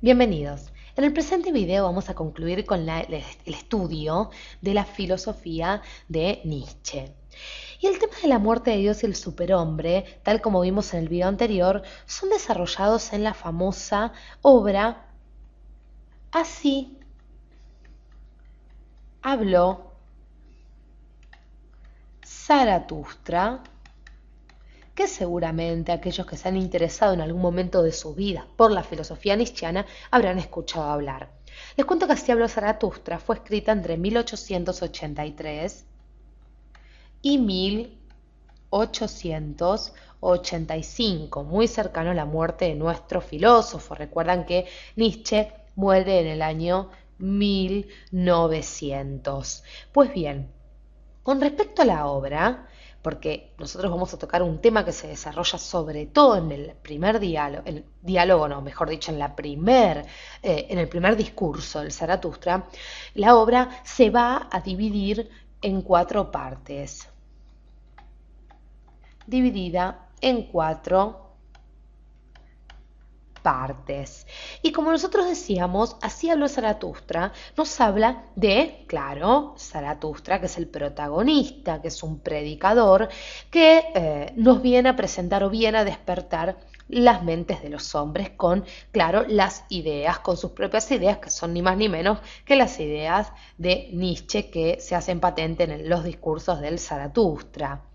Bienvenidos. En el presente video vamos a concluir con el estudio de la filosofía de Nietzsche. Y el tema de la muerte de Dios y el superhombre, tal como vimos en el video anterior, son desarrollados en la famosa obra Así habló Zaratustra, que seguramente aquellos que se han interesado en algún momento de su vida por la filosofía nietzscheana habrán escuchado hablar. Les cuento que Así habló Zaratustra fue escrita entre 1883 y 1885, muy cercano a la muerte de nuestro filósofo. Recuerdan que Nietzsche muere en el año 1900. Pues bien, con respecto a la obra, porque nosotros vamos a tocar un tema que se desarrolla sobre todo en el primer diálogo, mejor dicho, en el primer discurso del Zaratustra, la obra se va a dividir en cuatro partes, dividida en cuatro partes. Y como nosotros decíamos, Así habló Zaratustra, nos habla de, claro, Zaratustra, que es el protagonista, que es un predicador, que nos viene a presentar o viene a despertar las mentes de los hombres con, claro, las ideas, con sus propias ideas, que son ni más ni menos que las ideas de Nietzsche que se hacen patente en los discursos del Zaratustra.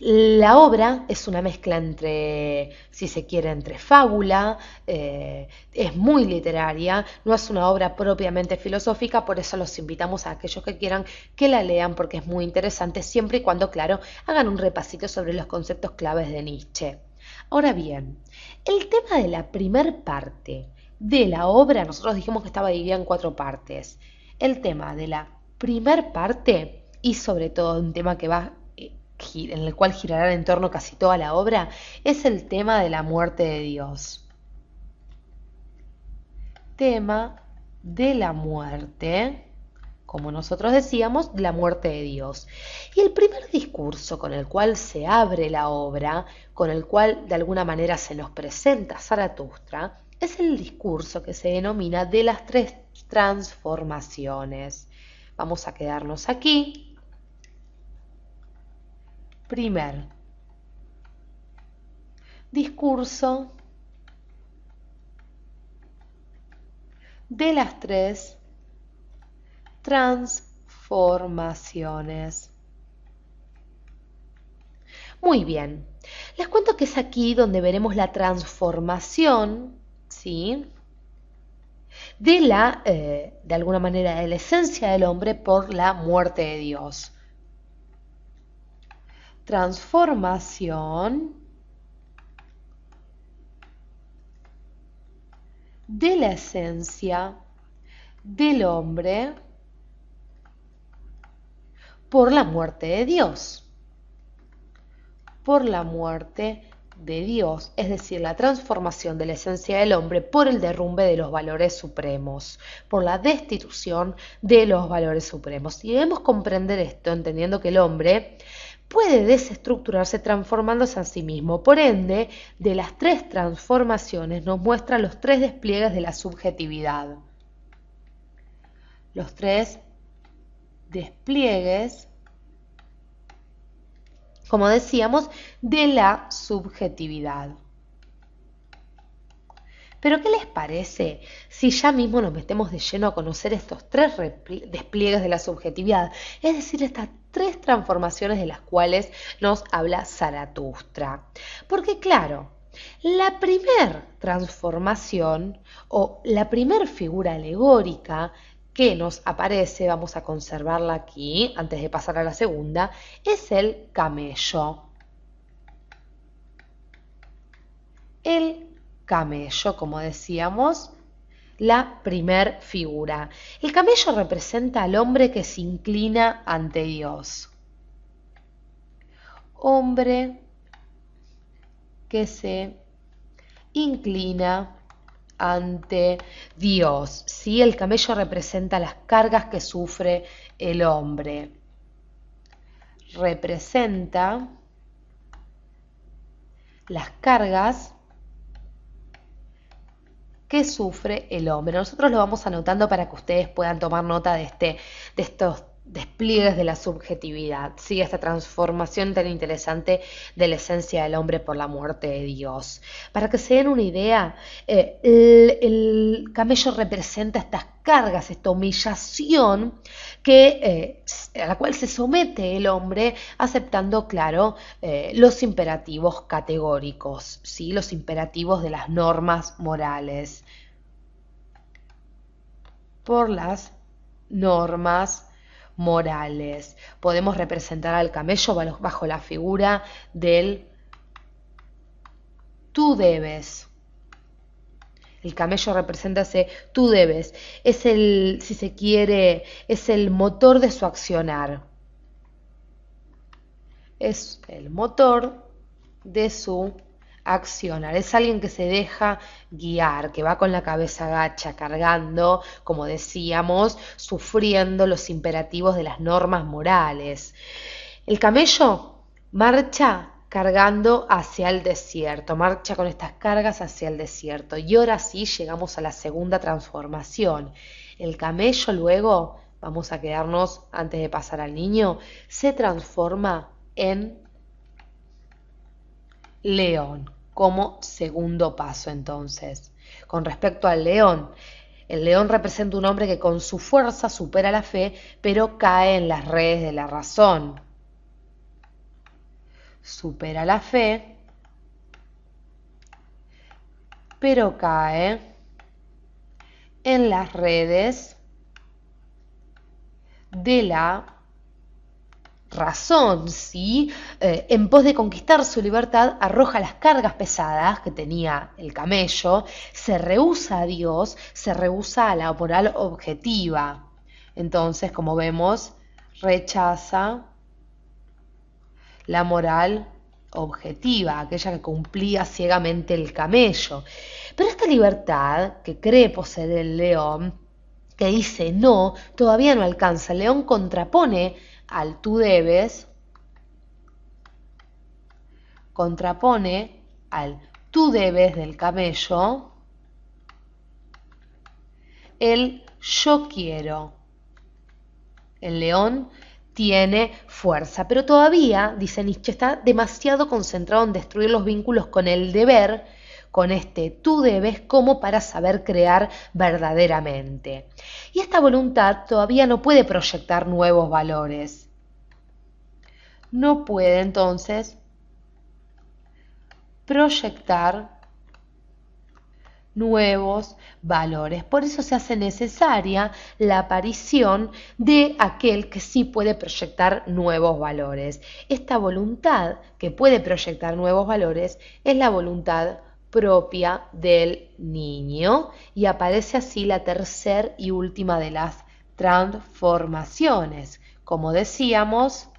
La obra es una mezcla entre, si se quiere, entre fábula, es muy literaria, no es una obra propiamente filosófica, por eso los invitamos a aquellos que quieran que la lean porque es muy interesante, siempre y cuando, claro, hagan un repasito sobre los conceptos claves de Nietzsche. Ahora bien, el tema de la primer parte de la obra, nosotros dijimos que estaba dividida en cuatro partes. El tema de la primer parte, y sobre todo un tema que va en el cual girará en torno casi toda la obra, es el tema de la muerte de Dios. Tema de la muerte, como nosotros decíamos, la muerte de Dios. Y el primer discurso con el cual se abre la obra, con el cual de alguna manera se nos presenta Zaratustra, es el discurso que se denomina de las tres transformaciones. Vamos a quedarnos aquí. Primer discurso de las tres transformaciones. Muy bien, les cuento que es aquí donde veremos la transformación, ¿sí? De alguna manera, de la esencia del hombre por la muerte de Dios. Transformación de la esencia del hombre por la muerte de Dios. Por la muerte de Dios, es decir, la transformación de la esencia del hombre por el derrumbe de los valores supremos, por la destitución de los valores supremos. Y debemos comprender esto entendiendo que el hombre puede desestructurarse transformándose a sí mismo. Por ende, de las tres transformaciones nos muestra los tres despliegues de la subjetividad. Los tres despliegues, como decíamos, de la subjetividad. Pero ¿qué les parece si ya mismo nos metemos de lleno a conocer estos tres despliegues de la subjetividad? Es decir, estas tres transformaciones de las cuales nos habla Zaratustra. Porque claro, la primer transformación o la primer figura alegórica que nos aparece, vamos a conservarla aquí antes de pasar a la segunda, es el camello. El camello, como decíamos, la primer figura. El camello representa al hombre que se inclina ante Dios. Hombre que se inclina ante Dios. ¿Sí? El camello representa las cargas que sufre el hombre. Representa las cargas que sufre el hombre. Nosotros lo vamos anotando para que ustedes puedan tomar nota de estos despliegues de la subjetividad, ¿sí? Esta transformación tan interesante de la esencia del hombre por la muerte de Dios. Para que se den una idea, el camello representa estas cargas, esta humillación a la cual se somete el hombre aceptando, claro, los imperativos categóricos, ¿sí? Los imperativos de las normas morales. Por las normas morales. Podemos representar al camello bajo la figura del tú debes. El camello representa ese tú debes. Es el, si se quiere, es el motor de su accionar. Es el motor de su accionar. Es alguien que se deja guiar, que va con la cabeza gacha, cargando, como decíamos, sufriendo los imperativos de las normas morales. El camello marcha cargando hacia el desierto, marcha con estas cargas hacia el desierto. Y ahora sí llegamos a la segunda transformación. El camello luego, vamos a quedarnos antes de pasar al niño, se transforma en león como segundo paso entonces. Con respecto al león, el león representa un hombre que con su fuerza supera la fe, pero cae en las redes de la razón. Supera la fe, pero cae en las redes de la razón, ¿sí? En pos de conquistar su libertad, arroja las cargas pesadas que tenía el camello, se rehúsa a Dios, se rehúsa a la moral objetiva. Entonces, como vemos, rechaza la moral objetiva, aquella que cumplía ciegamente el camello. Pero esta libertad que cree poseer el león, que dice no, todavía no alcanza. El león contrapone al tú debes, contrapone al tú debes del camello, el yo quiero. El león tiene fuerza, pero todavía, dice Nietzsche, está demasiado concentrado en destruir los vínculos con el deber, con este tú debes, como para saber crear verdaderamente. Y esta voluntad todavía no puede proyectar nuevos valores. No puede entonces proyectar nuevos valores. Por eso se hace necesaria la aparición de aquel que sí puede proyectar nuevos valores. Esta voluntad que puede proyectar nuevos valores es la voluntad propia del niño y aparece así la tercera y última de las transformaciones. Como decíamos,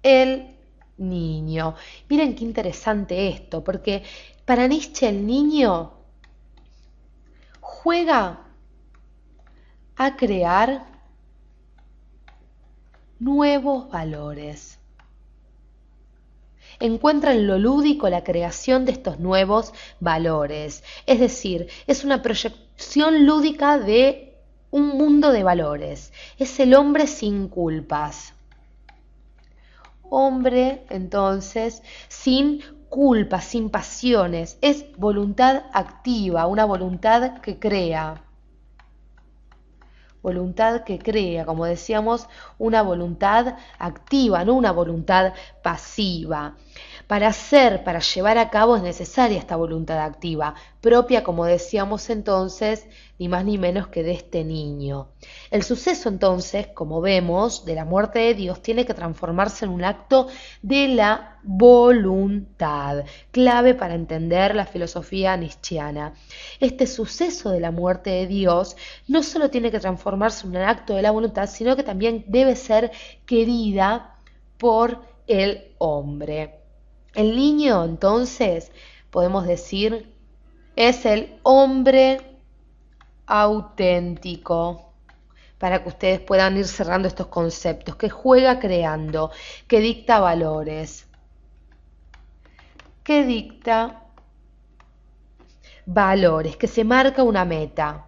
el niño. Miren qué interesante esto, porque para Nietzsche el niño juega a crear nuevos valores. Encuentra en lo lúdico la creación de estos nuevos valores. Es decir, es una proyección lúdica de un mundo de valores. Es el hombre sin culpas. Hombre, entonces, sin culpa, sin pasiones, es voluntad activa, una voluntad que crea. Voluntad que crea, como decíamos, una voluntad activa, no una voluntad pasiva. Para llevar a cabo es necesaria esta voluntad activa, propia, como decíamos entonces, ni más ni menos que de este niño. El suceso entonces, como vemos, de la muerte de Dios tiene que transformarse en un acto de la voluntad, clave para entender la filosofía nietzscheana. Este suceso de la muerte de Dios no solo tiene que transformarse en un acto de la voluntad, sino que también debe ser querida por el hombre. El niño, entonces, podemos decir, es el hombre auténtico, para que ustedes puedan ir cerrando estos conceptos, que juega creando, que dicta valores, que se marca una meta.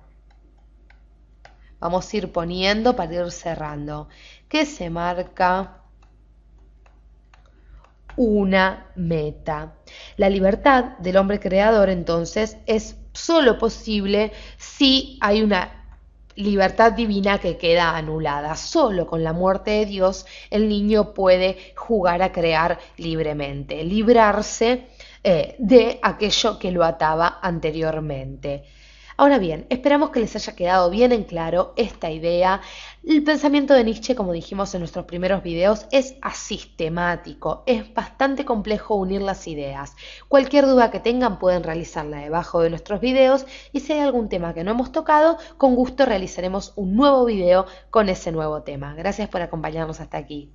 Vamos a ir poniendo para ir cerrando. Que se marca una meta. La libertad del hombre creador entonces es solo posible si hay una libertad divina que queda anulada. Solo con la muerte de Dios el niño puede jugar a crear libremente, librarse de aquello que lo ataba anteriormente. Ahora bien, esperamos que les haya quedado bien en claro esta idea. El pensamiento de Nietzsche, como dijimos en nuestros primeros videos, es asistemático, es bastante complejo unir las ideas. Cualquier duda que tengan pueden realizarla debajo de nuestros videos y si hay algún tema que no hemos tocado, con gusto realizaremos un nuevo video con ese nuevo tema. Gracias por acompañarnos hasta aquí.